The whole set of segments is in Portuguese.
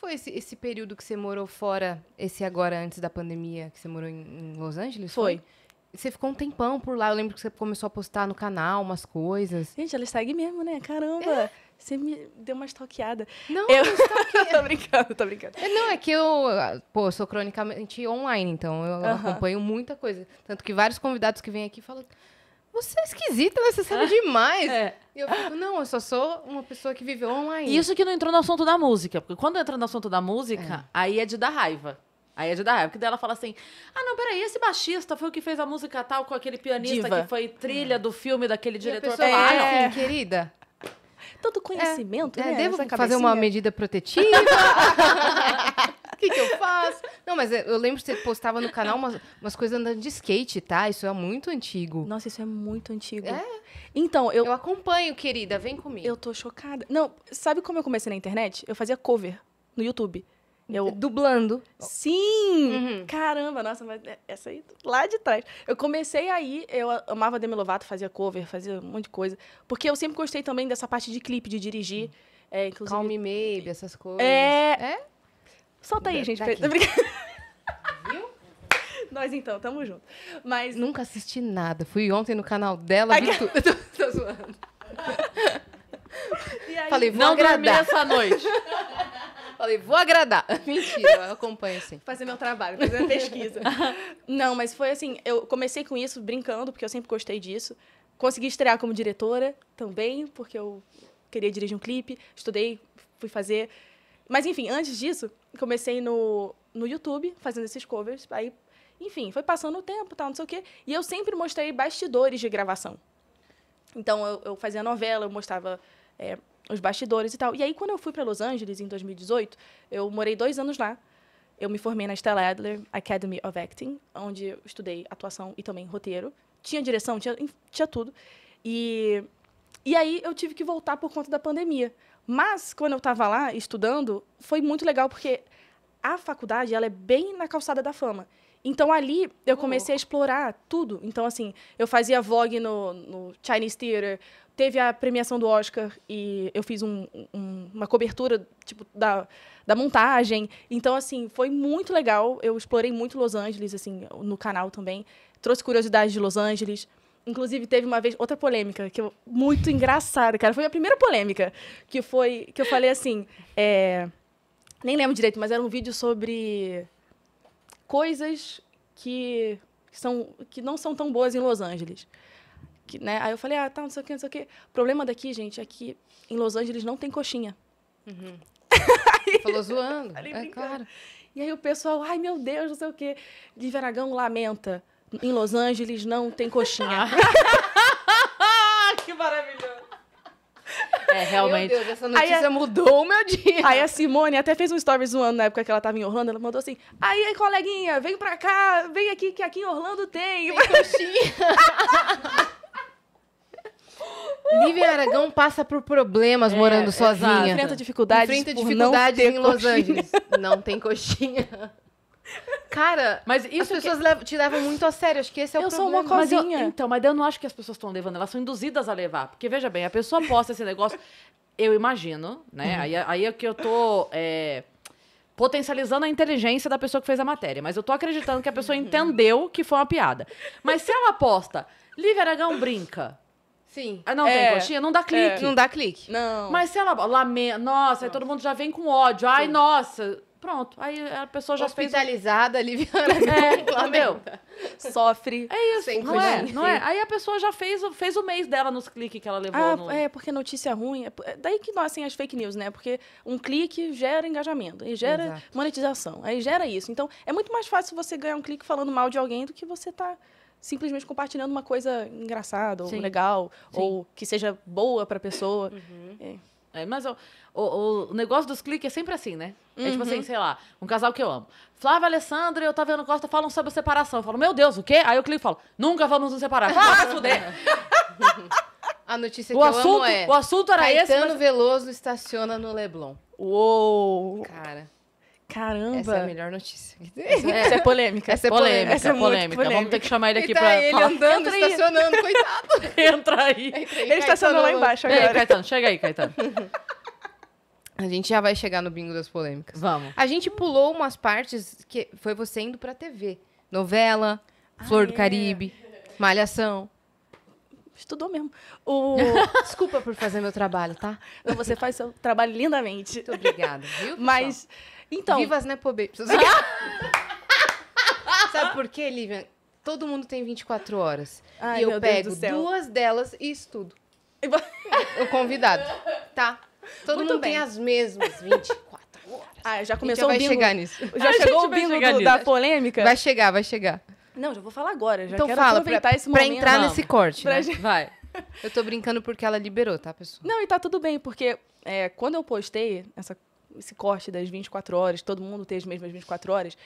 foi esse período que você morou fora, esse agora antes da pandemia, que você morou em Los Angeles? Foi. Você ficou um tempão por lá. Eu lembro que você começou a postar no canal umas coisas. Gente, ela segue mesmo, né? Caramba. Você me deu uma stalkeada. Não, Tô brincando, tô brincando. Não, é que eu sou cronicamente online, então eu acompanho muita coisa. Tanto que vários convidados que vêm aqui falam, você é esquisita, né? Você sabe demais. E eu fico, não, eu só sou uma pessoa que viveu online. E isso que não entrou no assunto da música, porque quando entra no assunto da música, aí é de dar raiva. Aí é de dar raiva, porque daí ela fala assim, não, peraí, esse baixista foi o que fez a música tal com aquele pianista Diva. Que foi trilha do filme daquele diretor. E a pessoa fala, assim, querida... Todo conhecimento, né? Devo Essa fazer uma medida protetiva? O que eu faço? Não, mas eu lembro que você postava no canal umas coisas andando de skate, tá? Isso é muito antigo. Nossa, isso é muito antigo. Então, eu acompanho, querida. Vem comigo. Eu tô chocada. Não, sabe como eu comecei na internet? Eu fazia cover no YouTube. Dublando. Sim! Caramba, nossa, mas essa aí, lá de trás. Eu comecei aí, eu amava Demi Lovato, fazia cover, fazia um monte de coisa. Porque eu sempre gostei também dessa parte de clipe, de dirigir. Inclusive... Calm Me Maybe, essas coisas. Solta aí, gente. Viu? Nós então, tamo junto. Mas... Nunca assisti nada. Fui ontem no canal dela, vi tudo. Tô zoando. E aí, falei, vou não agradar. dormi essa noite. Falei, vou agradar. Mentira, eu acompanho sim. Fazer meu trabalho, fazer a pesquisa. Não, mas foi assim, eu comecei com isso brincando, porque eu sempre gostei disso. Consegui estrear como diretora também, porque eu queria dirigir um clipe. Estudei, fui fazer. Mas, enfim, antes disso, comecei no YouTube, fazendo esses covers. Aí, enfim, foi passando o tempo, tal, não sei o quê. E eu sempre mostrei bastidores de gravação. Então, eu fazia novela, eu mostrava... os bastidores e tal. E aí, quando eu fui para Los Angeles, em 2018, eu morei 2 anos lá. Eu me formei na Stella Adler Academy of Acting, onde eu estudei atuação e também roteiro. Tinha direção, tinha tudo. E aí, eu tive que voltar por conta da pandemia. Mas, quando eu estava lá, estudando, foi muito legal, porque a faculdade, ela é bem na Calçada da Fama. Então, ali, eu comecei a explorar tudo. Então, assim, eu fazia vlog no Chinese Theater, teve a premiação do Oscar e eu fiz uma cobertura, tipo, da montagem. Então, assim, foi muito legal. Eu explorei muito Los Angeles, assim, no canal também. Trouxe curiosidades de Los Angeles. Inclusive, teve uma vez outra polêmica, muito engraçada, cara. Foi a primeira polêmica, que eu falei assim... nem lembro direito, mas era um vídeo sobre coisas que não são tão boas em Los Angeles. Né? Aí eu falei, tá, não sei o quê, não sei o quê. O problema daqui, gente, é que em Los Angeles não tem coxinha. Falou zoando. Claro. E aí o pessoal, ai, meu Deus, não sei o quê. Lívia Aragão lamenta. Em Los Angeles não tem coxinha. Que maravilhoso. Realmente. Meu Deus, essa notícia mudou o meu dia. Aí a Simone até fez um story zoando na época que ela tava em Orlando. Ela mandou assim, aí, coleguinha, vem pra cá, vem aqui, que aqui em Orlando tem coxinha. Lívia Aragão passa por problemas morando sozinha. Enfrenta dificuldades em Los Angeles. Não tem coxinha. Cara, mas isso as pessoas te levam muito a sério. Acho que esse é o problema. Eu sou uma cozinha. Mas eu não acho que as pessoas estão levando. Elas são induzidas a levar. Porque, veja bem, a pessoa posta esse negócio... Eu imagino, né? Aí é que eu tô... potencializando a inteligência da pessoa que fez a matéria. Mas eu tô acreditando que a pessoa entendeu que foi uma piada. Mas se ela posta... Lívia Aragão brinca... Sim. Não tem coxinha? Não dá clique. Não dá clique. Não. Mas se ela lamenta... Nossa, aí todo mundo já vem com ódio. Ai, nossa... Pronto, aí a pessoa já hospitalizada, Lívia Aragão. Entendeu? Sofre. É isso, sem não é? coxinha. Não é? Aí a pessoa já fez o mês dela nos cliques que ela levou. Porque notícia ruim... Daí que nascem as fake news, né? Porque um clique gera engajamento, aí gera monetização, aí gera isso. Então, é muito mais fácil você ganhar um clique falando mal de alguém do que você tá simplesmente compartilhando uma coisa engraçada, ou legal, ou que seja boa pra pessoa. Mas o negócio dos cliques é sempre assim, né? É tipo assim, sei lá, um casal que eu amo. Flávia Alessandra e Otaviano Costa falam sobre separação. Eu falo, meu Deus, o quê? Aí eu clico e falo, nunca vamos nos separar. Vai se fuder. A notícia que eu amo é... O assunto era Caetano Veloso estaciona no Leblon. Uou! Cara... Caramba! Essa é a melhor notícia. Essa é polêmica. Essa é polêmica. Essa é polêmica. Vamos ter que chamar ele aqui tá pra ele falar. andando, estacionando, coitado. Entra aí. Ele estacionou lá embaixo agora. Ei, Caetano, chega aí, Caetano. A gente já vai chegar no bingo das polêmicas. Vamos. A gente pulou umas partes que foi você indo pra TV. Novela, Flor do Caribe, Malhação. Estudou mesmo. Desculpa por fazer meu trabalho, tá? Você faz seu trabalho lindamente. Muito obrigada, viu? Mas, então... Vivas Nepo Babies. Sabe por quê, Lívia? Todo mundo tem 24 horas. Ai, e eu meu Deus pego do céu. 2 delas e estudo. O convidado. Tá? Todo Muito mundo bem. tem as mesmas 24 horas. Ah, já A gente começou vai o bingo. chegar nisso. Já chegou o vai bingo chegar nisso. da polêmica? Vai chegar. Não, já vou falar agora. Já Então quero fala, aproveitar esse pra momento. entrar Vamos. nesse corte, Pra né? gente- Vai. Eu tô brincando porque ela liberou, tá, pessoal? Não, e tá tudo bem, porque quando eu postei esse corte das 24 horas, todo mundo tem as mesmas 24 horas,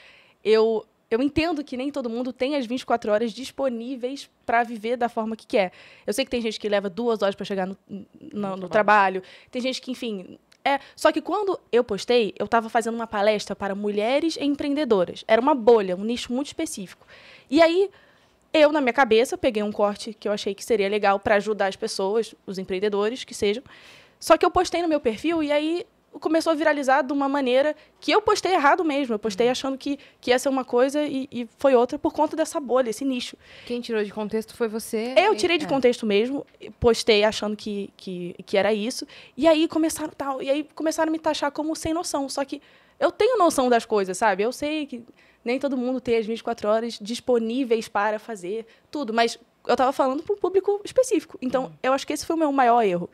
eu entendo que nem todo mundo tem as 24 horas disponíveis para viver da forma que quer. Eu sei que tem gente que leva 2 horas para chegar no trabalho, tem gente que, enfim... Só que quando eu postei, eu estava fazendo uma palestra para mulheres empreendedoras. Era uma bolha, um nicho muito específico. E aí, eu, na minha cabeça, peguei um corte que eu achei que seria legal para ajudar as pessoas, os empreendedores, que sejam. Só que eu postei no meu perfil e aí começou a viralizar de uma maneira que eu postei errado mesmo. Eu postei achando que ia ser uma coisa e foi outra por conta dessa bolha, esse nicho. Quem tirou de contexto foi você. Eu tirei de contexto mesmo, postei achando que era isso. E aí começaram a me taxar como sem noção. Só que eu tenho noção das coisas, sabe? Eu sei que nem todo mundo tem as 24 horas disponíveis para fazer tudo. Mas eu estava falando para um público específico. Então, eu acho que esse foi o meu maior erro.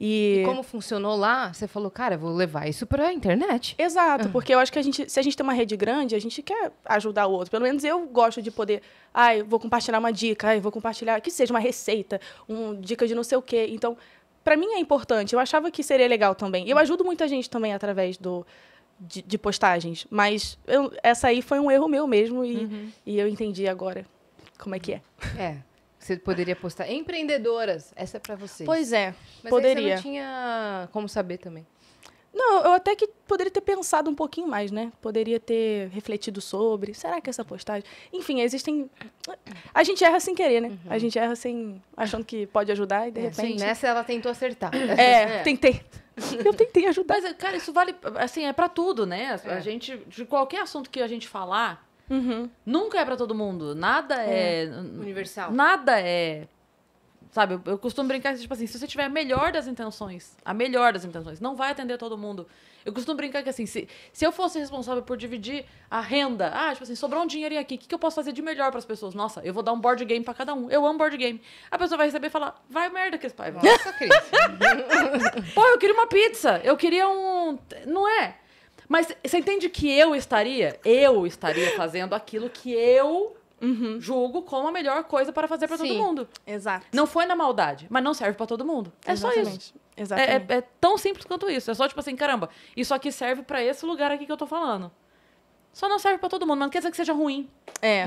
E como funcionou lá, você falou, cara, eu vou levar isso pra internet. Exato, porque eu acho que se a gente tem uma rede grande, a gente quer ajudar o outro. Pelo menos eu gosto de poder, eu vou compartilhar uma dica, eu vou compartilhar, que seja uma receita, uma dica de não sei o quê. Então, para mim é importante. Eu achava que seria legal também. Eu ajudo muita gente também através de postagens, mas essa aí foi um erro meu mesmo e eu entendi agora como é que é. Você poderia postar empreendedoras, essa é pra vocês. Pois é, Mas poderia. Aí você não tinha como saber também. Não, eu até que poderia ter pensado um pouquinho mais, né? Poderia ter refletido sobre. Será que essa postagem... Enfim, existem... A gente erra sem querer, né? A gente erra achando que pode ajudar e, de repente... Sim, nessa ela tentou acertar. Tentei. Eu tentei ajudar. Mas, cara, isso vale, assim, é pra tudo, né? A gente, de qualquer assunto que a gente falar, nunca é pra todo mundo. Nada é... Universal. Nada é... Sabe, eu costumo brincar, tipo assim, se você tiver a melhor das intenções, não vai atender todo mundo. Eu costumo brincar que, assim, se eu fosse responsável por dividir a renda, tipo assim, sobrou um dinheirinho aqui, o que eu posso fazer de melhor pras pessoas? Nossa, eu vou dar um board game pra cada um. Eu amo board game. A pessoa vai receber e falar, vai merda que esse pai. Nossa, Cris. Pô, eu queria uma pizza, eu queria um... Não é? Mas você entende que eu estaria fazendo aquilo que eu julgo como a melhor coisa para fazer para todo mundo. Exato. Não foi na maldade, mas não serve para todo mundo. É só isso. Exatamente. É tão simples quanto isso. É só tipo assim, caramba, isso aqui serve para esse lugar aqui que eu tô falando. Só não serve para todo mundo, mas não quer dizer que seja ruim.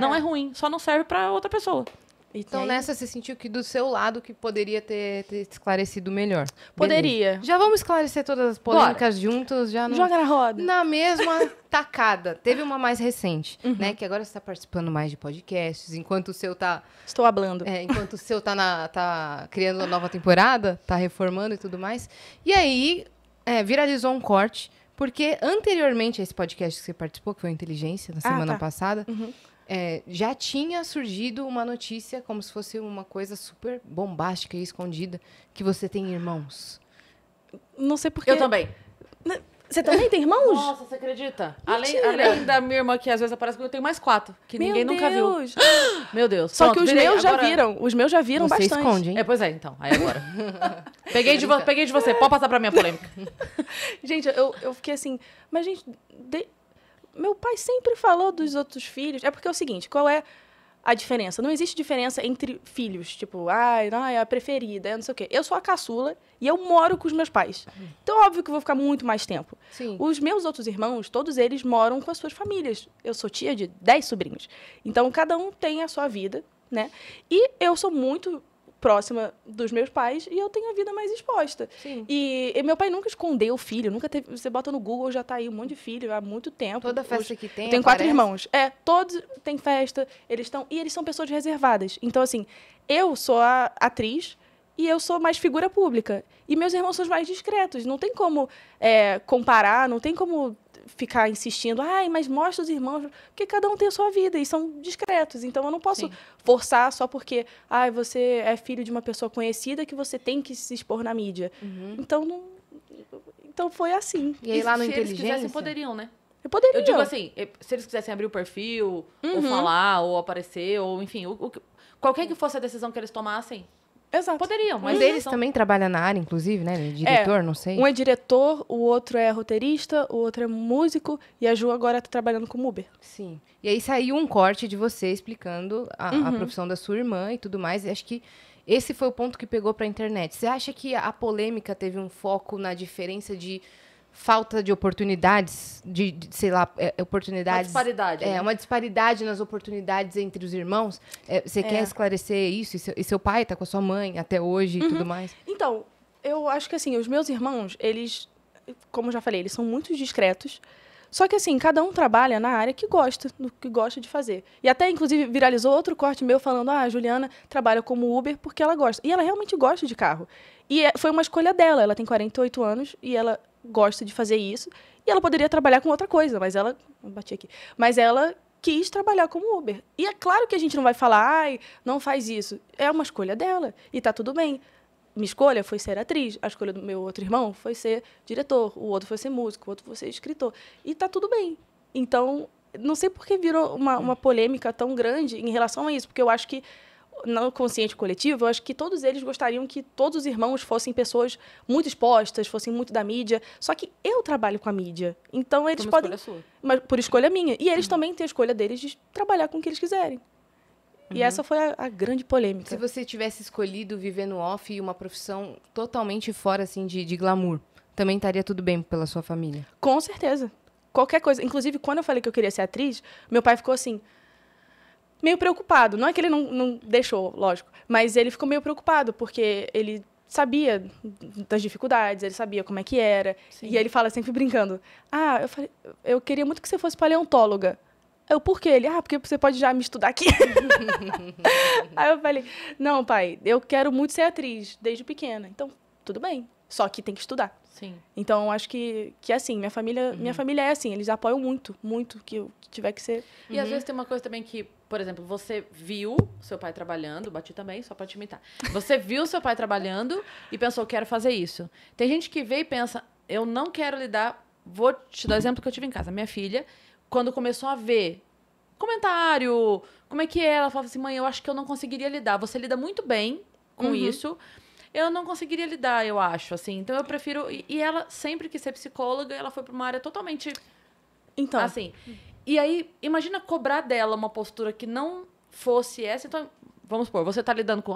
Não é ruim, só não serve para outra pessoa. Então, nessa, você sentiu que do seu lado que poderia ter esclarecido melhor. Poderia. Beleza. Já vamos esclarecer todas as polêmicas juntos. Já não... Joga na roda. Na mesma tacada. Teve uma mais recente, né? Que agora você está participando mais de podcasts, enquanto o seu tá... Estou hablando. Enquanto o seu tá criando uma nova temporada, tá reformando e tudo mais. E aí, viralizou um corte, porque anteriormente a esse podcast que você participou, que foi o Inteligência, na semana passada... já tinha surgido uma notícia, como se fosse uma coisa super bombástica e escondida, que você tem irmãos. Não sei porquê. Eu também. Você também tem irmãos? Nossa, você acredita? Além da minha irmã, que às vezes aparece comigo, eu tenho mais 4, que ninguém nunca viu. Meu Deus. Só Pronto, que os virei. meus Agora... já viram. Os meus já viram Você bastante. esconde, hein? Pois é, então. Aí agora. Peguei de você. Pode passar pra minha polêmica. Gente, eu fiquei assim... Mas, gente... Meu pai sempre falou dos outros filhos. É porque é o seguinte, qual é a diferença? Não existe diferença entre filhos. Tipo, é a preferida, não sei o quê. Eu sou a caçula e eu moro com os meus pais. Então, óbvio que eu vou ficar muito mais tempo. Sim. Os meus outros irmãos, todos eles moram com as suas famílias. Eu sou tia de 10 sobrinhos. Então, cada um tem a sua vida, né? E eu sou muito próxima dos meus pais e eu tenho a vida mais exposta. Sim. E meu pai nunca escondeu filho, nunca teve... Você bota no Google, já tá aí um monte de filho há muito tempo. Toda festa que tem, eu tenho 4 aparece. irmãos. todos têm festa, eles são... E eles são pessoas reservadas. Então, assim, eu sou a atriz e eu sou mais figura pública. E meus irmãos são mais discretos. Não tem como comparar, não tem como ficar insistindo, mas mostra os irmãos, porque cada um tem a sua vida e são discretos. Então, eu não posso forçar só porque você é filho de uma pessoa conhecida que você tem que se expor na mídia. Então, foi assim. E aí, lá no se Inteligência... eles quisessem, poderiam, né? Eu digo assim, se eles quisessem abrir o perfil, ou falar, ou aparecer, ou enfim, qualquer que fosse a decisão que eles tomassem, Exato. poderiam. Mas Um deles também trabalha na área, inclusive, né? Diretor, não sei. Um é diretor, o outro é roteirista, o outro é músico, e a Ju agora está trabalhando como Uber. Sim. E aí saiu um corte de você explicando a profissão da sua irmã e tudo mais. E acho que esse foi o ponto que pegou para a internet. Você acha que a polêmica teve um foco na diferença de falta de oportunidades, sei lá, oportunidades... Uma disparidade. Uma disparidade nas oportunidades entre os irmãos? Você quer esclarecer isso? E seu pai tá com a sua mãe até hoje e tudo mais? Então, eu acho que assim, os meus irmãos, eles, como eu já falei, eles são muito discretos. Só que assim, cada um trabalha na área que gosta, do que gosta de fazer. E até, inclusive, viralizou outro corte meu falando, a Juliana trabalha como Uber porque ela gosta. E ela realmente gosta de carro. E foi uma escolha dela. Ela tem 48 anos e ela gosta de fazer isso. E ela poderia trabalhar com outra coisa, mas ela... Bati aqui. Mas ela quis trabalhar como Uber. E é claro que a gente não vai falar, não faz isso. É uma escolha dela. E tá tudo bem. Minha escolha foi ser atriz. A escolha do meu outro irmão foi ser diretor. O outro foi ser músico. O outro foi ser escritor. E tá tudo bem. Então, não sei por que virou uma polêmica tão grande em relação a isso. Porque eu acho que, no consciente coletivo, eu acho que todos eles gostariam que todos os irmãos fossem pessoas muito expostas, fossem muito da mídia. Só que eu trabalho com a mídia. Então, eles podem... Escolha sua. Mas por escolha minha. E eles também têm a escolha deles de trabalhar com o que eles quiserem. E essa foi a grande polêmica. Se você tivesse escolhido viver no off e uma profissão totalmente fora, assim, de glamour, também estaria tudo bem pela sua família? Com certeza. Qualquer coisa. Inclusive, quando eu falei que eu queria ser atriz, meu pai ficou assim, meio preocupado. Não é que ele não deixou, lógico, mas ele ficou meio preocupado, porque ele sabia das dificuldades, ele sabia como é que era. Sim. E ele fala sempre brincando, eu queria muito que você fosse paleontóloga. Por quê? Ele, porque você pode já me estudar aqui. Aí eu falei, não, pai, eu quero muito ser atriz, desde pequena. Então, tudo bem. Só que tem que estudar. Sim. Então, acho que é assim. Minha família é assim. Eles apoiam muito, muito que tiver que ser. E às vezes tem uma coisa também que, por exemplo, você viu seu pai trabalhando, bati também, só pra te imitar. Você viu seu pai trabalhando e pensou, quero fazer isso. Tem gente que vê e pensa, eu não quero lidar... Vou te dar o exemplo que eu tive em casa. Minha filha... Quando começou a ver comentário, como é que é? Ela falava assim, mãe, eu acho que eu não conseguiria lidar. Você lida muito bem com isso. Eu não conseguiria lidar, eu acho, assim. Então, eu prefiro... E ela sempre quis ser psicóloga, ela foi para uma área totalmente... Então. Assim. E aí, imagina cobrar dela uma postura que não fosse essa. Então, vamos supor, você tá lidando com...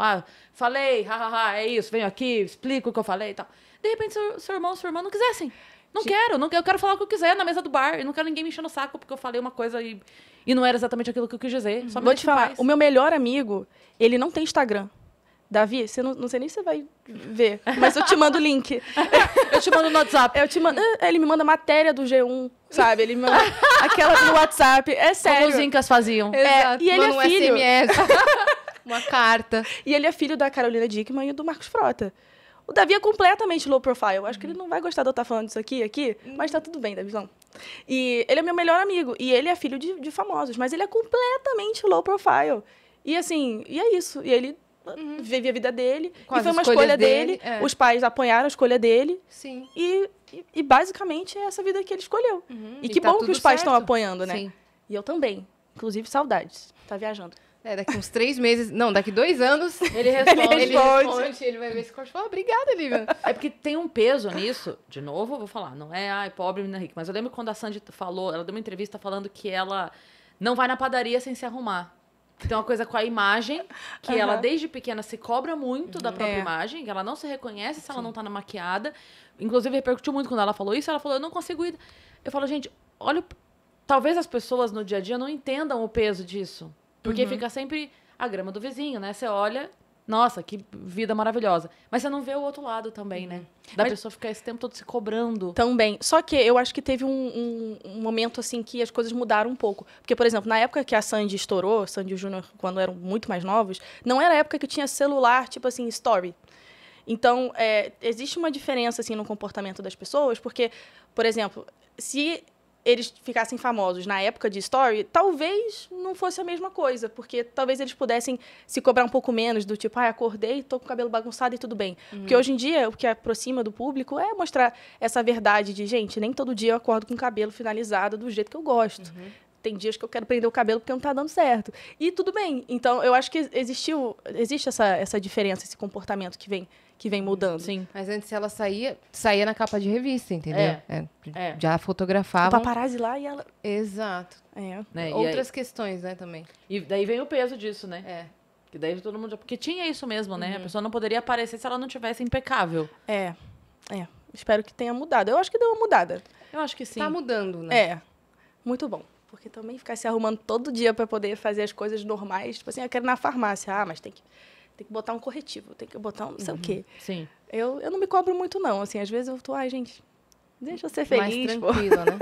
falei, é isso, venho aqui, explico o que eu falei e tal. De repente, seu irmão, sua irmã não quisessem. Não quero, eu quero falar o que eu quiser na mesa do bar. Eu não quero ninguém me enchendo o saco porque eu falei uma coisa e não era exatamente aquilo que eu quis dizer. Só vou te falar, o meu melhor amigo, ele não tem Instagram. Davi, você não sei nem se você vai ver, mas eu te mando o link. Eu te mando no WhatsApp. Ele me manda matéria do G1, sabe? Ele me manda aquela no WhatsApp. É sério. Como os incas faziam. E ele é filho. SMS, uma carta. E ele é filho da Carolina Dickmann e do Marcos Frota. O Davi é completamente low profile. Eu acho que ele não vai gostar de eu estar falando disso aqui, mas tá tudo bem, Davizão. E ele é meu melhor amigo. E ele é filho de famosos, mas ele é completamente low profile. E assim, e é isso. E ele vive a vida dele. E foi uma escolha dele. Os pais apoiaram a escolha dele. Sim. E basicamente é essa vida que ele escolheu. E que tá bom que os pais certo. estão apoiando, né? Sim. E eu também. Inclusive, saudades. Tá viajando. Daqui uns 3 meses... Não, daqui 2 anos... Ele responde. Ele vai ver esse corte e fala, obrigada, Lívia. É porque tem um peso nisso. De novo, eu vou falar. Não é, pobre menina rica. Mas eu lembro quando a Sandy falou... Ela deu uma entrevista falando que ela não vai na padaria sem se arrumar. Que tem uma coisa com a imagem. Que ela, desde pequena, se cobra muito da própria imagem. Que ela não se reconhece se ela não tá na maquiada. Inclusive, repercutiu muito quando ela falou isso. Ela falou, eu não consigo ir... Eu falo, gente, olha... Talvez as pessoas no dia a dia não entendam o peso disso. Porque fica sempre a grama do vizinho, né? Você olha, nossa, que vida maravilhosa. Mas você não vê o outro lado também, né? Da pessoa ficar esse tempo todo se cobrando. Também. Só que eu acho que teve um momento, assim, que as coisas mudaram um pouco. Porque, por exemplo, na época que a Sandy estourou, Sandy e o Júnior, quando eram muito mais novos, não era a época que tinha celular, tipo assim, story. Então, existe uma diferença, assim, no comportamento das pessoas, porque, por exemplo, se eles ficassem famosos na época de story, talvez não fosse a mesma coisa, porque talvez eles pudessem se cobrar um pouco menos, do tipo, acordei, tô com o cabelo bagunçado e tudo bem. Porque hoje em dia, o que aproxima do público é mostrar essa verdade de, gente, nem todo dia eu acordo com o cabelo finalizado do jeito que eu gosto. Tem dias que eu quero prender o cabelo porque não tá dando certo. E tudo bem. Então, eu acho que existe essa diferença, esse comportamento que vem mudando. Sim. Mas antes ela saía na capa de revista, entendeu? Já O fotografavam. paparazzi lá e ela... Exato. Né? Outras questões, né, também. E daí vem o peso disso, né? Que daí todo mundo... Porque tinha isso mesmo, né? A pessoa não poderia aparecer se ela não tivesse impecável. Espero que tenha mudado. Eu acho que deu uma mudada. Eu acho que sim. Tá mudando, né? Muito bom. Porque também ficar se arrumando todo dia para poder fazer as coisas normais. Tipo assim, eu quero ir na farmácia. Mas tem que botar um corretivo, tem que botar um não sei o quê. Sim. Eu não me cobro muito, não. Assim, às vezes eu tô, gente, deixa eu ser feliz. Mais tranquila, né?